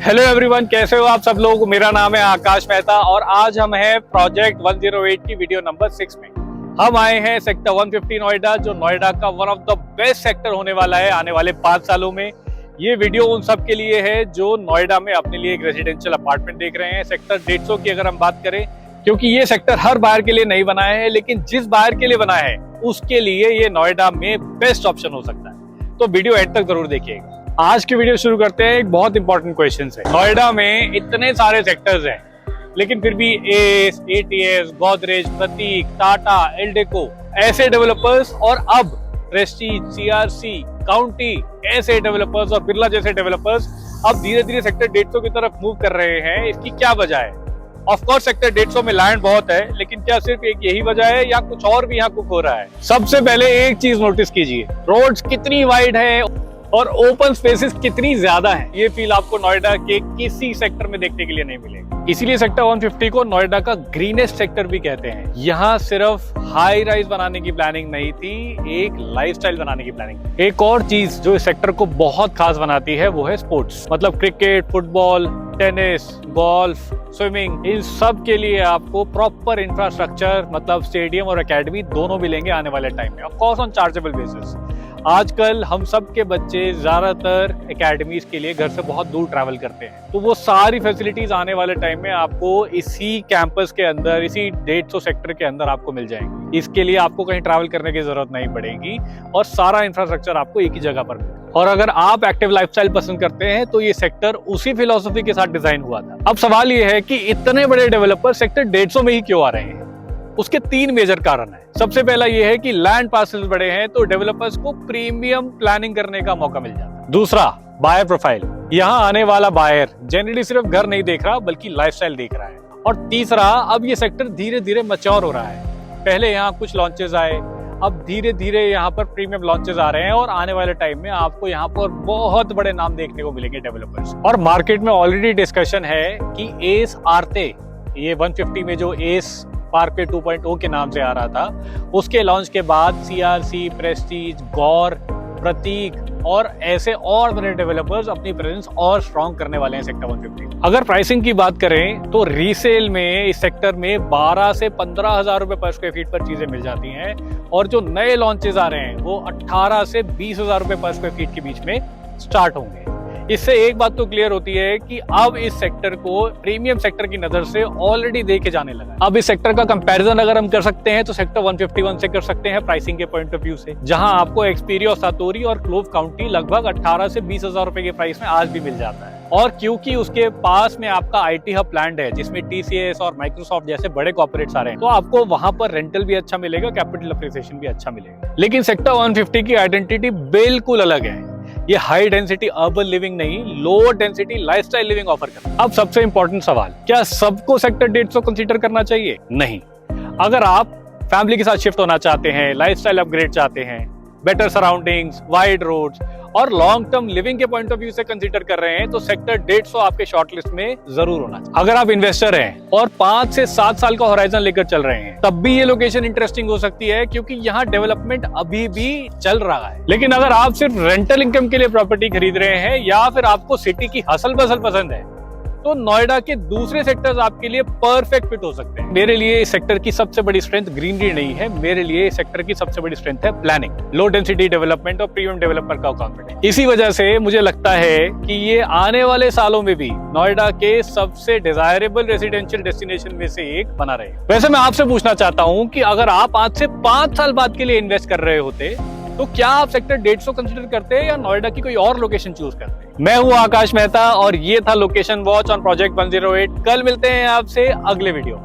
Hello everyone, कैसे हो आप सब लोग। मेरा नाम है आकाश मेहता और आज हम हैं प्रोजेक्ट 108 की वीडियो नंबर 6 में। हम आए हैं सेक्टर 150 नोएडा, जो नोएडा का one of the best sector होने वाला है आने वाले 5 सालों में। ये वीडियो उन सब के लिए है जो नोएडा में अपने लिए एक रेजिडेंशियल अपार्टमेंट देख रहे हैं। सेक्टर 150 की अगर हम बात करें, क्योंकि ये सेक्टर हर बायर के लिए नहीं बना है, लेकिन जिस बायर के लिए बना है उसके लिए ये नोएडा में बेस्ट ऑप्शन हो सकता है। तो वीडियो एंड तक जरूर देखिएगा। आज की वीडियो शुरू करते हैं एक बहुत इंपॉर्टेंट क्वेश्चन से। नोएडा में इतने सारे सेक्टर्स हैं, लेकिन फिर भी एस, एटीएस, गोदरेज, प्रतीक, टाटा, एल्डेको ऐसे डेवलपर्स और अब प्रेस्टीज, सीआरसी, काउंटी ऐसे डेवलपर्स और बिरला जैसे डेवलपर्स अब धीरे धीरे सेक्टर 150 की तरफ मूव कर रहे हैं। इसकी क्या वजह है? ऑफ कोर्स सेक्टर 150 में लैंड बहुत है, लेकिन क्या सिर्फ एक यही वजह है या कुछ और भी यहाँ कुक हो रहा है? सबसे पहले एक चीज नोटिस कीजिए, रोड्स कितनी वाइड है और ओपन स्पेसेस कितनी ज्यादा हैं। ये फील आपको नोएडा के किसी सेक्टर में देखने के लिए नहीं मिलेगा। इसीलिए सेक्टर 150 को नोएडा का ग्रीनेस्ट सेक्टर भी कहते हैं। यहाँ सिर्फ हाई राइज बनाने की प्लानिंग नहीं थी, एक लाइफस्टाइल बनाने की प्लानिंग। एक और चीज जो इस सेक्टर को बहुत खास बनाती है वो है स्पोर्ट्स, मतलब cricket, football, tennis, golf, swimming, इन सब के लिए आपको प्रॉपर इंफ्रास्ट्रक्चर मतलब स्टेडियम और एकेडमी दोनों मिलेंगे आने वाले टाइम में, of course on chargeable basis. आजकल हम सब के बच्चे ज्यादातर एकेडमीज के लिए घर से बहुत दूर ट्रैवल करते हैं, तो वो सारी फैसिलिटीज आने वाले टाइम में आपको इसी कैंपस के अंदर, इसी 150 सेक्टर के अंदर आपको मिल जाएंगी। इसके लिए आपको कहीं ट्रैवल करने की जरूरत नहीं पड़ेगी और सारा इंफ्रास्ट्रक्चर आपको एक ही जगह पर मिलेगा। और अगर आप एक्टिव लाइफस्टाइल पसंद करते हैं तो ये सेक्टर उसी फिलॉसफी के साथ डिजाइन हुआ था। अब सवाल ये है कि इतने बड़े डेवलपर सेक्टर 150 में ही क्यों आ रहे हैं? उसके 3 मेजर कारण है। सबसे पहला ये है कि लैंड पार्सल्स बड़े हैं तो डेवलपर्स को प्रीमियम प्लानिंग करने का मौका मिल जाता है। दूसरा, बायर प्रोफाइल। यहाँ आने वाला बायर जनरली सिर्फ घर नहीं देख रहा बल्कि लाइफस्टाइल देख रहा है। और तीसरा, अब ये सेक्टर धीरे धीरे मैच्योर हो रहा है। पहले यहाँ कुछ लॉन्चेस आए, अब धीरे धीरे यहाँ पर प्रीमियम लॉन्चेस आ रहे हैं और आने वाले टाइम में आपको यहाँ पर बहुत बड़े नाम देखने को मिलेंगे डेवलपर्स। और मार्केट में ऑलरेडी डिस्कशन है कि एस आरते, ये 150 में जो एस पार्कवे 2.0 के नाम से आ रहा था, उसके लॉन्च के बाद सीआरसी, प्रेस्टीज, गौर, प्रतीक और ऐसे और बड़े डेवलपर्स अपनी प्रेजेंस और स्ट्रॉन्ग करने वाले हैं सेक्टर 150। अगर प्राइसिंग की बात करें तो रीसेल में इस सेक्टर में 12 से 15 हजार रुपए पर स्क्वायर फीट पर चीजें मिल जाती हैं और जो नए लॉन्चेस आ रहे हैं वो 18 से 20 हजार रुपए पर स्क्वायर फीट के बीच में स्टार्ट होंगे। इससे एक बात तो क्लियर होती है कि अब इस सेक्टर को प्रीमियम सेक्टर की नजर से ऑलरेडी देखे जाने लगा है। अब इस सेक्टर का कंपैरिजन अगर हम कर सकते हैं तो सेक्टर 151 से कर सकते हैं प्राइसिंग के पॉइंट ऑफ व्यू से, जहां आपको एक्सपीरिया, सातोरी और क्लोव काउंटी लगभग 18 से 20 हजार रुपए के प्राइस में आज भी मिल जाता है। और क्योंकि उसके पास में आपका आईटी हब प्लान है जिसमें टीसीएस और माइक्रोसॉफ्ट जैसे बड़े कॉर्पोरेट्स आ रहे हैं, तो आपको वहां पर रेंटल भी अच्छा मिलेगा, कैपिटल अप्रिसिएशन भी अच्छा मिलेगा। लेकिन सेक्टर 150 की आइडेंटिटी बिल्कुल अलग है। ये हाई डेंसिटी अर्बन लिविंग नहीं, low density lifestyle living offer करता है। अब सबसे इंपॉर्टेंट सवाल, क्या सबको सेक्टर 150 कंसीडर करना चाहिए? नहीं। अगर आप फैमिली के साथ शिफ्ट होना चाहते हैं, लाइफस्टाइल अपग्रेड चाहते हैं, बेटर सराउंडिंग्स, वाइड रोड्स और लॉन्ग टर्म लिविंग के पॉइंट ऑफ व्यू से कंसीडर कर रहे हैं तो सेक्टर 150 आपके शॉर्टलिस्ट में जरूर होना चाहिए। अगर आप इन्वेस्टर हैं और 5 से 7 साल का होराइजन लेकर चल रहे हैं, तब भी ये लोकेशन इंटरेस्टिंग हो सकती है क्योंकि यहाँ डेवलपमेंट अभी भी चल रहा है। लेकिन अगर आप सिर्फ रेंटल इनकम के लिए प्रॉपर्टी खरीद रहे हैं या फिर आपको सिटी की हसल बसल पसंद है, तो नोएडा के दूसरे सेक्टर्स आपके लिए परफेक्ट फिट हो सकते हैं। मेरे लिए इस सेक्टर की सबसे बड़ी स्ट्रेंथ ग्रीनरी नहीं है, मेरे लिए इस सेक्टर की सबसे बड़ी स्ट्रेंथ है प्लानिंग, लो डेंसिटी डेवलपमेंट और प्रीमियम डेवलपर का कॉन्फिडेंस। इसी वजह से मुझे लगता है कि ये आने वाले सालों में भी नोएडा के सबसे डिजायरेबल रेसिडेंशियल डेस्टिनेशन में से एक बना रहे। वैसे मैं आपसे पूछना चाहता हूँ कि अगर आप आज से 5 साल बाद के लिए इन्वेस्ट कर रहे होते तो क्या आप सेक्टर 150 कंसीडर करते हैं या नोएडा की कोई और लोकेशन चूज करते हैं? मैं हूं आकाश मेहता और ये था लोकेशन वॉच ऑन प्रोजेक्ट 108। कल मिलते हैं आपसे अगले वीडियो।